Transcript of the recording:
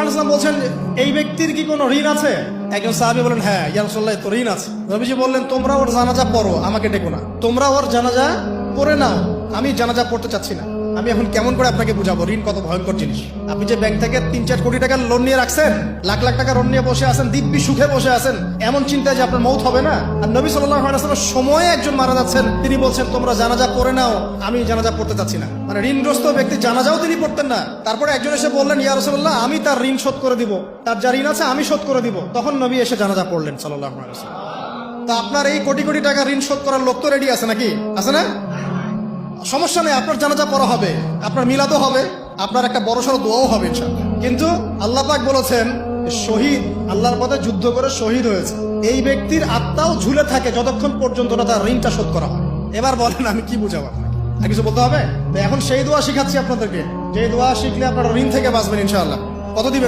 আল্লাহ বলছেন এই ব্যক্তির কি কোনো ঋণ আছে? একজন সাহাবী বলেন হ্যাঁ ইয়া রাসূলুল্লাহ, তো ঋণ আছে। নবীজি বললেন তোমরা ওর জানাজা পড়ো, আমাকে ডেকো না। তোমরা ওর জানাজা পড়ে নাও, আমি জানাজা পড়তে চাচ্ছি না। আমি এখন কেমন করে আপনাকে বুঝাবো ঋণ কত ভয়ঙ্কর জিনিস। আপনি যে ব্যাংক থেকে 3-4 কোটি টাকার লোন নিয়ে রাখছেন, লাখ লাখ টাকা লোন নিয়ে বসে আছেন, দিব্যি সুখে বসে আছেন, এমন চিন্তায় যে আপনার মৌত হবে না। আর নবী সাল্লাল্লাহু আলাইহি ওয়াসাল্লাম সময়ে একজন মারা যাচ্ছেন, তিনি বলছেন তোমরা জানাজা পড়ে নাও, আমি জানাজা পড়তে চাচ্ছি না। মানে ঋণগ্রস্ত ব্যক্তি জানাজাও তিনি পড়তেন না। তারপরে একজন এসে বললেন ইয়া রাসূলুল্লাহ, আমি তার ঋণ শোধ করে দিব, তার যা ঋণ আছে আমি শোধ করে দিব। তখন নবী এসে জানাজা পড়লেন সাল্লাল্লাহু আলাইহি ওয়াসাল্লাম। তা আপনার এই কোটি কোটি টাকা ঋণ শোধ করার লোক তো রেডি আছে নাকি? আছে না? সমস্যা নেই, আপনার জানাজা পড়া হবে, আপনার মিলাদও হবে, আপনার একটা বড়সড় দোয়াও হবে ইনশাআল্লাহ। কিন্তু আল্লাহ পাক বলেছেন শহীদ, আল্লাহর পথে যুদ্ধ করে শহীদ হয়েছে, এই ব্যক্তির আত্মাও ঝুলে থাকে যতক্ষণ পর্যন্ত না তার ঋণটা শোধ করা হয়। এবার বলেন আমি কি বুঝাবো আপনাকে? আর কিছু বলতে হবে? তো এখন সেই দোয়া শিখাচ্ছি আপনাদেরকে, যে দোয়া শিখলে আপনারা ঋণ থেকে বাঁচবেন ইনশাআল্লাহ। কত দিবেন?